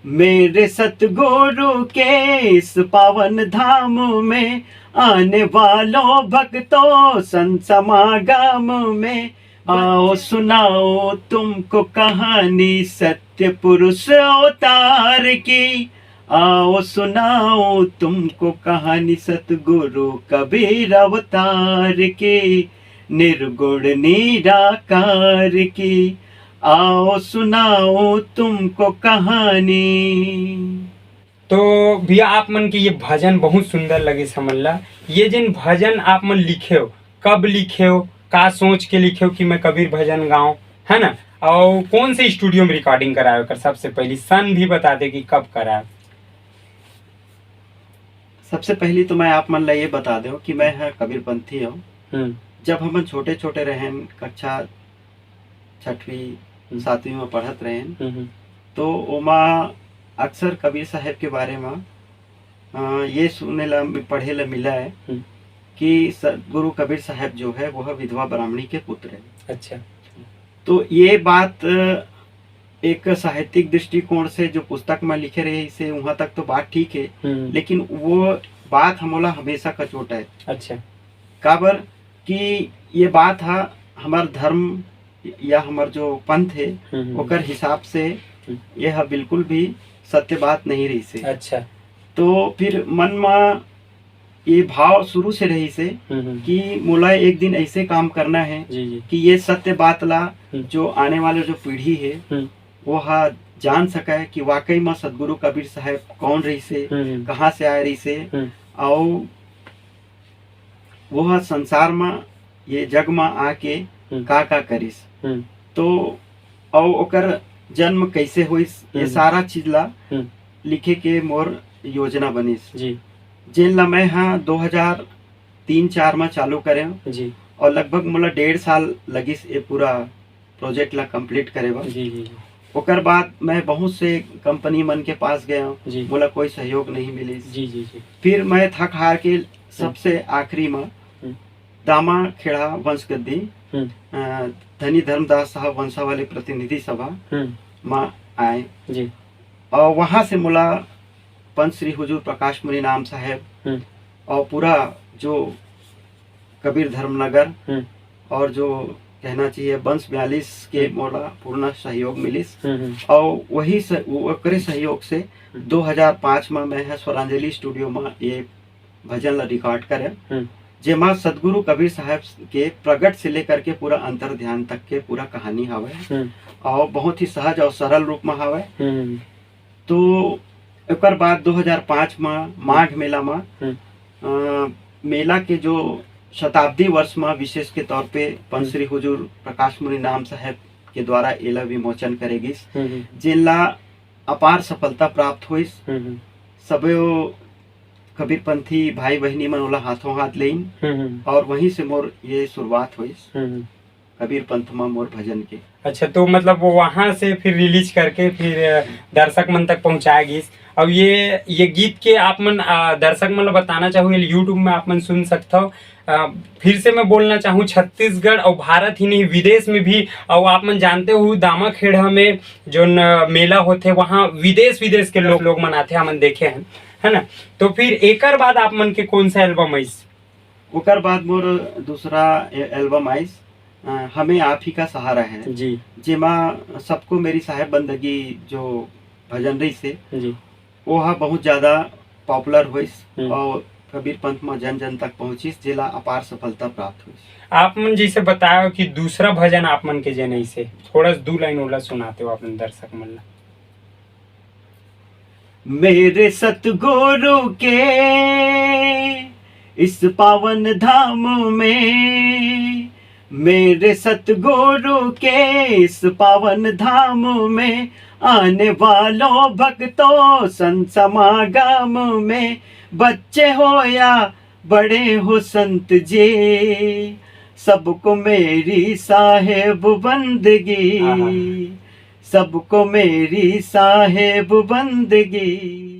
मेरे सतगुरु के इस पावन धाम में आने वालों भक्तों संत समागम में आओ सुनाओ तुमको कहानी सत्य पुरुष अवतार की। आओ सुनाओ तुमको कहानी सतगुरु कबीर अवतार की, निर्गुण निराकार की। आओ सुनाओ तुमको कहानी। तो भैया आप मन के ये भजन बहुत सुंदर लगे समझला। ये जिन भजन आप मन लिखे हो, कब लिखे हो, का सोच के लिखे हो कि मैं कबीर भजन गाऊं, है ना? और कौन से स्टूडियो में रिकॉर्डिंग कराए कर, सबसे पहली सन भी बता दे कि कब कराए। सबसे पहली तो मैं आप मन ला ये बता दो कि मैं है कबीरपंथी हूँ। जब हम छोटे छोटे रहें, कक्षा 6वीं 7वीं में पढ़त रहें, तो ओमा अक्सर कबीर साहब के बारे में ये सुनने ला पढ़े ला मिला है कि गुरु कबीर साहब जो है वह विधवा ब्राह्मणी के पुत्र है। अच्छा। तो ये बात एक साहित्यिक दृष्टिकोण से जो पुस्तक में लिखे रहे इसे वहां तक तो बात ठीक है, लेकिन वो बात हमला हमेशा कचोट है। अच्छा। काबर कि ये बात है हमार धर्म या हमार जो पंथ है ओकर हिसाब से यह बिल्कुल भी सत्य बात नहीं रही से। अच्छा। तो फिर मन में ये भाव शुरू से रही से कि मोला एक दिन ऐसे काम करना है कि ये सत्य बात ला जो आने वाले जो पीढ़ी है वो जान सके कि वाकई में सदगुरु कबीर साहब कौन रही से, कहाँ से आए रही से, और वह संसार में ये जग में आके का करिस, तो और ओकर जन्म कैसे हुईस, ये सारा चीज ला लिखे के मोर योजना बनिस जी। जेन ला मैं 2003-4 में चालू करे जी, और लगभग मोला 1.5 साल लगिस ये पूरा प्रोजेक्ट ला कंप्लीट करे बा जी। ओकर बाद मैं बहुत से कंपनी मन के पास गया, बोला कोई सहयोग नहीं मिली जी जी जी। फिर मैं थक हार के सबसे आखिरी में दामा खेड़ा वंश गद्दी धनी धर्मदास साहब वंशावली प्रतिनिधि सभा में आए जी, और वहां से मुला पंच श्री हुजूर प्रकाश मुनि नाम साहेब और पूरा जो कबीर धर्मनगर और जो कहना चाहिए वंश 42 के मोला पूर्ण सहयोग मिलिस, और वही सहयोग से 2005 में मैं स्वरांजलि स्टूडियो में ये भजन ला रिकॉर्ड करे, जेमा सदगुरु कबीर साहब के प्रगट से लेकर के पूरा अंतर ध्यान तक के पूरा कहानी हवे, और बहुत ही सहज और सरल रूप में हवे। तो एक बाद 2005 में माघ मेला में मेला के जो शताब्दी वर्ष में विशेष के तौर पे पंच श्री हुजूर प्रकाश मुनि नाम साहब के द्वारा एला विमोचन करेगी, जिनला अपार सफलता प्राप्त हुई। सबे कबीरपंथी भाई बहनी मन ओला हाथों हाथ लेन, और वहीं से मोर ये शुरुआत हुई कबीर पंथ में मोर भजन के। अच्छा, तो मतलब वो वहां से फिर रिलीज करके फिर दर्शक मन तक पहुंचाएगी। अब ये गीत के आप मन दर्शक मन बताना चाहूँ यूट्यूब में आप मन सुन सकते हो। फिर से मैं बोलना चाहूँ छत्तीसगढ़ और भारत ही नहीं विदेश में भी, और आप मन जानते हो दामा खेड़ा में जो मेला होते वहाँ विदेश के लोग मनाते हमन देखे हैं, है ना? तो फिर एकर बाद आप मन के कौन सा एल्बम आइस? ओकर बाद मोर दूसरा एल्बम आइस हमें आप ही का सहारा है जी, जेमा सबको मेरी साहेब बंदगी जो भजन रही से जी, वो बहुत ज्यादा पॉपुलर हुई और कबीर पंथ में जन जन तक पहुंची, जिला अपार सफलता प्राप्त हुई। आप मन जैसे बताया कि दूसरा भजन आप मन के जन से थोड़ा 2 लाइन ओला सुनाते हो अपने दर्शक मन ला। मेरे सतगुरु के इस पावन धाम में, मेरे सतगुरु के इस पावन धाम में आने वालों भक्तों संत समागम में, बच्चे हो या बड़े हो संत जी, सबको मेरी साहेब बंदगी, सबको मेरी साहेब बंदगी।